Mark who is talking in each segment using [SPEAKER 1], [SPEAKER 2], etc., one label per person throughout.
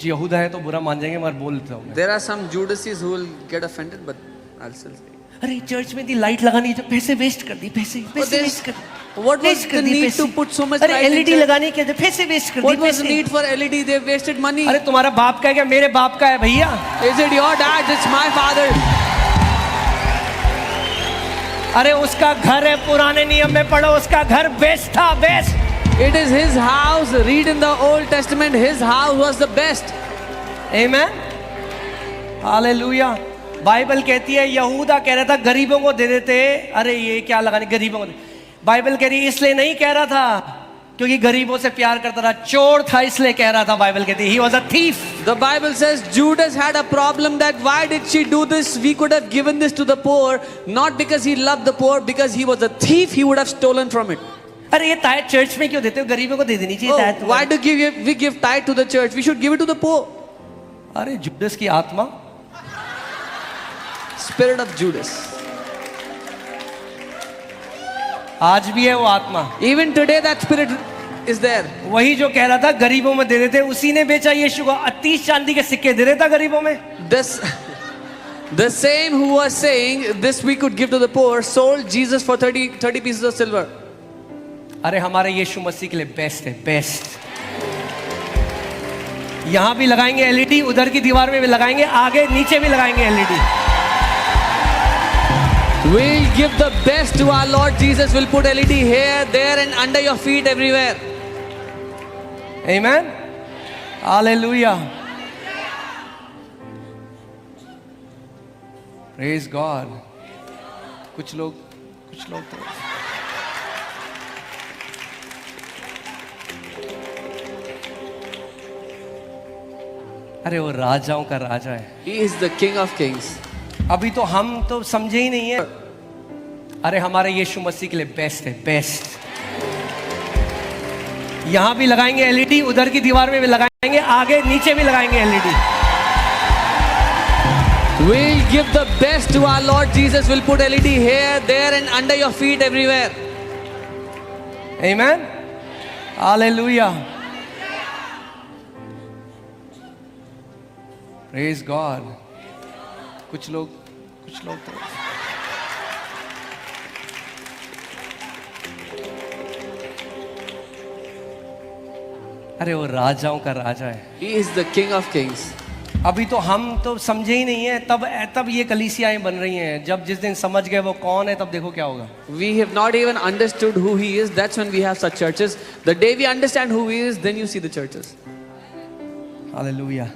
[SPEAKER 1] कुछ यहूदा है तो बुरा मान जाएंगे, मगर बोल देता हूँ मैं।
[SPEAKER 2] There are some Judases who will get offended, but I'll still say.
[SPEAKER 1] अरे चर्च में दी लाइट लगानी है, पैसे वेस्ट कर दी, पैसे वेस्ट कर दी।
[SPEAKER 2] What was the need to put so much light?
[SPEAKER 1] अरे एलईडी लगाने के पैसे वेस्ट कर दी।
[SPEAKER 2] What was the need for LED? They wasted money.
[SPEAKER 1] अरे तुम्हारा बाप का है क्या? मेरे बाप का है भैया।
[SPEAKER 2] Is it your dad? It's my father.
[SPEAKER 1] अरे उसका घर है, पुराने नियम में पढ़ो, उसका घर बेस्ट था, best.
[SPEAKER 2] It is his house. Read in the Old Testament. His house was the best.
[SPEAKER 1] Amen. Hallelujah. Bible कहती है यहूदा कह रहा था गरीबों को दे देते, अरे ये क्या लगाने गरीबों को। बाइबल कह रही है इसलिए नहीं कह रहा था क्योंकि गरीबों से प्यार करता था, चोर था इसलिए कह रहा था। बाइबल कहती है he was a thief.
[SPEAKER 2] The Bible says Judas had a problem that why did she do this? We could have given this to the poor, not because he loved the poor, because he was a thief. He would have stolen from it.
[SPEAKER 1] अरे ये tithe church में क्यों देते हो? गरीबों को दे देनी चाहिए tithe।
[SPEAKER 2] Why do we give tithe to the church? We should give it to the poor.
[SPEAKER 1] अरे जुडस की आत्मा,
[SPEAKER 2] Spirit of Judas.
[SPEAKER 1] आज भी है वो आत्मा।
[SPEAKER 2] Even today that spirit is there.
[SPEAKER 1] वही जो कह रहा था गरीबों में दे देते, उसी ने बेचा यीशु को। 30 चांदी के सिक्के दे देता गरीबों में।
[SPEAKER 2] The same who was saying this we could give to the poor sold Jesus for 30 pieces of silver.
[SPEAKER 1] अरे हमारे यीशु मसीह के लिए बेस्ट है, बेस्ट। यहां भी लगाएंगे एलईडी, उधर की दीवार में भी लगाएंगे, आगे नीचे भी लगाएंगे LED.
[SPEAKER 2] We'll give the best to our Lord Jesus. We'll put LED here, there, and under your feet everywhere.
[SPEAKER 1] Amen. Hallelujah. Praise God. कुछ लोग तो अरे वो राजाओं का राजा है।
[SPEAKER 2] He is the King of Kings.
[SPEAKER 1] अभी तो हम तो समझे ही नहीं है। अरे हमारे यीशु मसीह के लिए बेस्ट है, बेस्ट। यहां भी लगाएंगे एलईडी, उधर की दीवार में भी लगाएंगे, आगे नीचे भी लगाएंगे LED.
[SPEAKER 2] We'll give the best to our Lord Jesus. We'll put LED here, there, and under your feet everywhere.
[SPEAKER 1] Amen. Hallelujah. Praise God. कुछ लोग तो अरे वो राजाओं का राजा है।
[SPEAKER 2] He is the King of Kings.
[SPEAKER 1] अभी तो हम तो समझे ही नहीं है, तब ये कलीसियाएं बन रही हैं। जब जिस दिन समझ गए वो कौन है, तब देखो क्या होगा।
[SPEAKER 2] We have not even understood who he is. That's when we have such churches. The day we understand who he is, then you see the churches.
[SPEAKER 1] Hallelujah.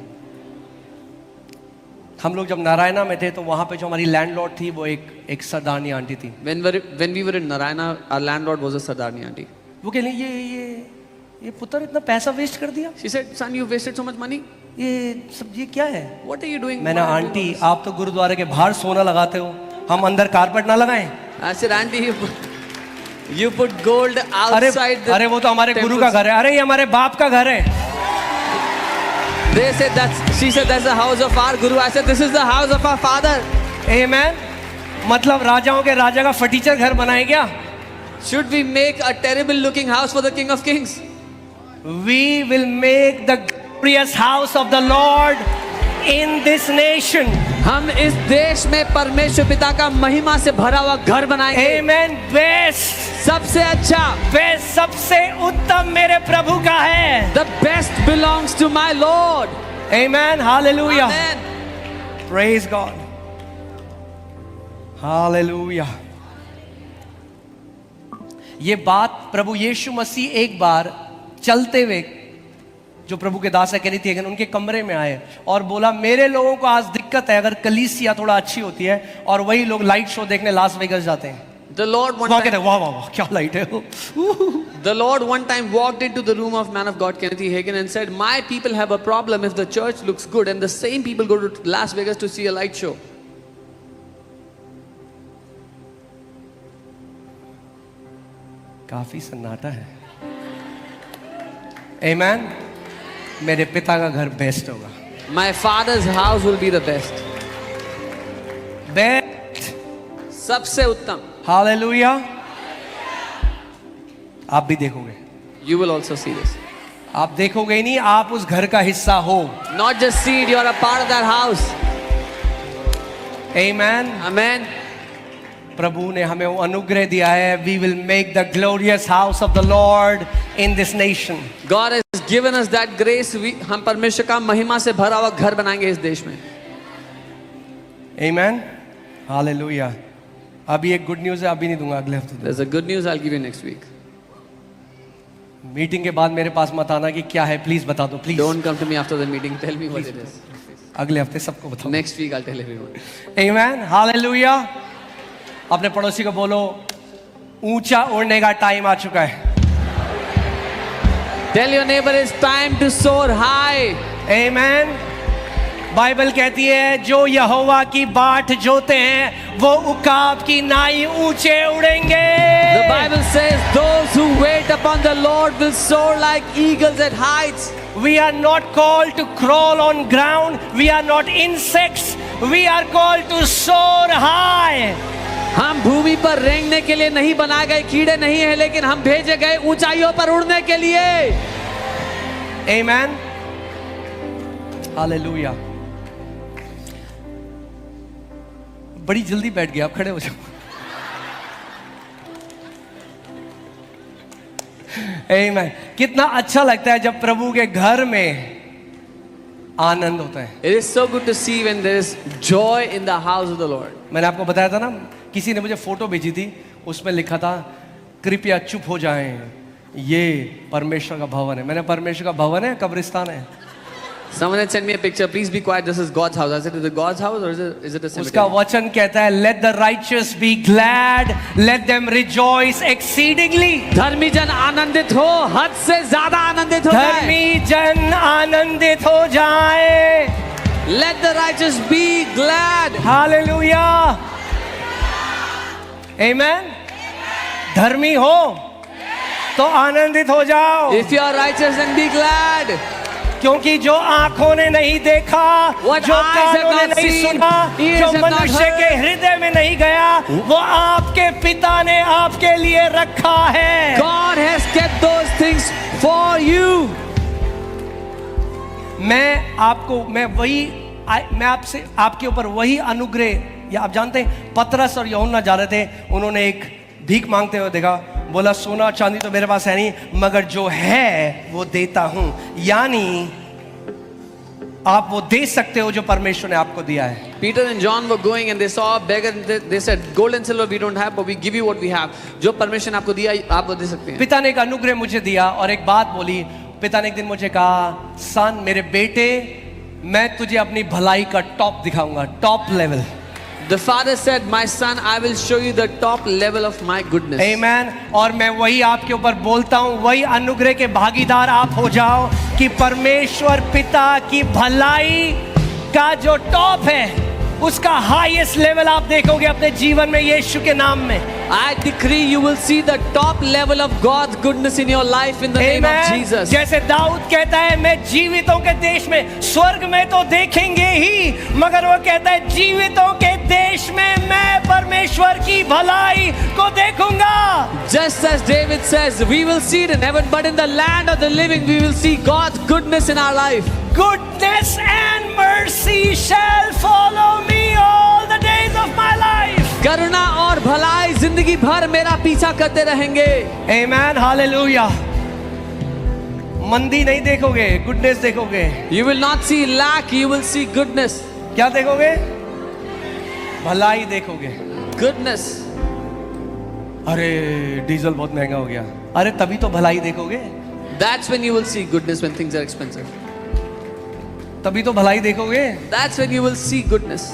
[SPEAKER 1] हम लोग जब नारायणा में थे तो वहाँ पे जो हमारी लैंडलॉर्ड थी वो एक सरदारनी आंटी थी।
[SPEAKER 2] When we were in Narayana, our landlord was a Sardarni auntie.
[SPEAKER 1] वो कह रही ये पुत्र इतना पैसा वेस्ट कर दिया।
[SPEAKER 2] She said, "Son, you wasted so much money.
[SPEAKER 1] ये क्या है?
[SPEAKER 2] What are you doing?"
[SPEAKER 1] मैंने आंटी आप तो गुरुद्वारे के बाहर सोना लगाते हो, हम अंदर कारपेट ना लगाएं?
[SPEAKER 2] I said, "Auntie, you put gold outside the
[SPEAKER 1] अरे वो तो हमारे गुरु का घर है। अरे ये हमारे बाप का घर है।
[SPEAKER 2] They said she said that's the house of our guru. I said this is the house of our father.
[SPEAKER 1] Amen. मतलब राजाओं के राजा का फटीचर घर बनाए क्या?
[SPEAKER 2] Should we make a terrible looking house for the King of Kings?
[SPEAKER 1] We will make the glorious house of the Lord in this nation.
[SPEAKER 2] हम इस देश में परमेश्वर पिता का महिमा से भरा हुआ घर बनाएंगे।
[SPEAKER 1] Amen. Best,
[SPEAKER 2] सबसे अच्छा,
[SPEAKER 1] बेस्ट, सबसे उत्तम मेरे प्रभु का है।
[SPEAKER 2] The best belongs to my Lord.
[SPEAKER 1] Amen. Hallelujah.
[SPEAKER 2] Amen.
[SPEAKER 1] Praise God. Hallelujah. ये बात प्रभु यीशु मसीह एक बार चलते हुए जो प्रभु के दास कह रही थी, उनके कमरे में आए और बोला मेरे लोगों को आज दिक्कत है, अगर कलीसिया थोड़ा अच्छी होती है और वही लोग लाइट शो देखने लास वेगस जाते हैं।
[SPEAKER 2] The Lord one time,
[SPEAKER 1] वाह क्या लाइट है वो।
[SPEAKER 2] The Lord one time walked into the room of man of God Kenneth E. Hagin and said, "My people have a problem if the church looks good and the same people go to Las Vegas to see a light show."
[SPEAKER 1] काफी सन्नाटा है। Amen. मेरे पिता का घर best होगा।
[SPEAKER 2] My father's house will be the best.
[SPEAKER 1] Best,
[SPEAKER 2] सबसे उत्तम।
[SPEAKER 1] हालेलुया। आप भी देखोगे।
[SPEAKER 2] You will also see this.
[SPEAKER 1] आप देखोगे ही नहीं, आप उस घर का हिस्सा हो।
[SPEAKER 2] Not just seed, you are a part of that house.
[SPEAKER 1] Amen.
[SPEAKER 2] Amen.
[SPEAKER 1] प्रभु ने हमें वो अनुग्रह दिया है। We will make the glorious house of the Lord in this nation.
[SPEAKER 2] God has given us that grace. हम परमेश्वर का महिमा से भरा हुआ घर बनाएंगे इस देश में।
[SPEAKER 1] Amen. Hallelujah. अभी एक गुड न्यूज़ है, अभी नहीं दूंगा, अगले हफ्ते।
[SPEAKER 2] There's a good news I'll give you next week.
[SPEAKER 1] Meeting के बाद मेरे पास मत आना कि क्या है, प्लीज बता दो, please.
[SPEAKER 2] Don't come to me after the meeting. Tell me what it is.
[SPEAKER 1] अगले हफ्ते सबको बताओ।
[SPEAKER 2] Next week I'll tell everyone.
[SPEAKER 1] Amen. Hallelujah. अपने पड़ोसी को बोलो, ऊंचा उड़ने का टाइम आ चुका है।
[SPEAKER 2] Tell your neighbor it's time to soar high.
[SPEAKER 1] Amen. Bible कहती है जो यहोवा की बाट जोते हैं वो उकाब की नाई ऊंचे उड़ेंगे।
[SPEAKER 2] The Bible says those who wait upon the Lord will soar like eagles at heights.
[SPEAKER 1] We are not called to crawl on ground. We are not insects. We are called to soar high.
[SPEAKER 2] हम भूमि पर रेंगने के लिए नहीं बनाए गए कीड़े नहीं हैं, लेकिन हम भेजे गए ऊंचाइयों पर उड़ने के लिए।
[SPEAKER 1] Amen. Hallelujah. बड़ी जल्दी बैठ गया, आप खड़े हो जाओ। Amen. कितना अच्छा लगता है जब प्रभु के घर में आनंद होता है।
[SPEAKER 2] It is so good to see when there is joy in the house of the Lord.
[SPEAKER 1] मैंने आपको बताया था ना, किसी ने मुझे फोटो भेजी थी, उसमें लिखा था कृपया चुप हो जाएं, ये परमेश्वर का भवन है। मैंने परमेश्वर का भवन है, कब्रिस्तान है?
[SPEAKER 2] Someone had sent me a picture. Please be quiet. This is God's house. I said, is it God's house or is it a cemetery?
[SPEAKER 1] उसका वचन कहता है let the righteous be glad, let them rejoice exceedingly.
[SPEAKER 2] धर्मी जन आनंदित हो, हद से ज्यादा आनंदित हो जाए।
[SPEAKER 1] धर्मी जन आनंदित हो जाए।
[SPEAKER 2] Let the righteous be glad.
[SPEAKER 1] Hallelujah. Amen. धर्मी हो तो आनंदित हो जाओ।
[SPEAKER 2] If you are righteous, then be glad.
[SPEAKER 1] क्योंकि जो आंखों ने नहीं देखा,
[SPEAKER 2] What
[SPEAKER 1] जो
[SPEAKER 2] eyes have
[SPEAKER 1] कानों ने
[SPEAKER 2] not
[SPEAKER 1] नहीं
[SPEAKER 2] seen,
[SPEAKER 1] सुना,
[SPEAKER 2] ears
[SPEAKER 1] जो
[SPEAKER 2] have not
[SPEAKER 1] मनुष्य
[SPEAKER 2] heard.
[SPEAKER 1] के हृदय में नहीं गया, वो आपके पिता ने आपके लिए रखा है।
[SPEAKER 2] God has kept those things for you.
[SPEAKER 1] मैं आपसे आपके ऊपर वही अनुग्रह, या आप जानते हैं पतरस और यूहन्ना जा रहे थे, उन्होंने एक भीख मांगते हुए देखा, बोला सोना चांदी तो मेरे पास है नहीं, मगर जो है वो देता हूं। यानी आप वो दे सकते हो जो परमेश्वर ने आपको दिया है।
[SPEAKER 2] Peter and John were going and they saw a beggar and they said, gold and silver we don't have, but we give you what we have. जो परमेश्वर ने आपको दिया आप वो दे सकते हैं।
[SPEAKER 1] पिता ने एक अनुग्रह मुझे दिया और एक बात बोली। पिता ने एक दिन मुझे कहा, सन मेरे बेटे, मैं तुझे अपनी भलाई का टॉप दिखाऊंगा, top level.
[SPEAKER 2] The father said, my son, I will show you the top level of my goodness.
[SPEAKER 1] Amen. और मैं वही आपके ऊपर बोलता हूँ, वही अनुग्रह के भागीदार आप हो जाओ कि परमेश्वर पिता की भलाई का जो टॉप है उसका हाईएस्ट लेवल आप देखोगे अपने जीवन में यीशु के नाम में।
[SPEAKER 2] I decree you will see the top level of God's goodness in your life in the name of Jesus.
[SPEAKER 1] जैसे दाऊद कहता है मैं जीवितों के देश में, स्वर्ग में तो देखेंगे ही, मगर वो कहता है जीवितों के देश में मैं परमेश्वर की भलाई को देखूंगा।
[SPEAKER 2] Just as David says, we will see it in heaven, but in the land of the living we will see God's goodness in our life.
[SPEAKER 1] Goodness and mercy shall follow me all the days of my life.
[SPEAKER 2] करुणा और भलाई जिंदगी भर मेरा पीछा करते रहेंगे।
[SPEAKER 1] Amen. Hallelujah. मंदी नहीं देखोगे, गुडनेस देखोगे।
[SPEAKER 2] You will not see lack, you will see goodness.
[SPEAKER 1] क्या देखोगे? भलाई देखोगे।
[SPEAKER 2] Goodness.
[SPEAKER 1] अरे डीजल बहुत महंगा हो गया, अरे तभी तो भलाई देखोगे।
[SPEAKER 2] That's when you will see goodness when things are expensive.
[SPEAKER 1] तभी तो भलाई देखोगे।
[SPEAKER 2] That's when you will see goodness.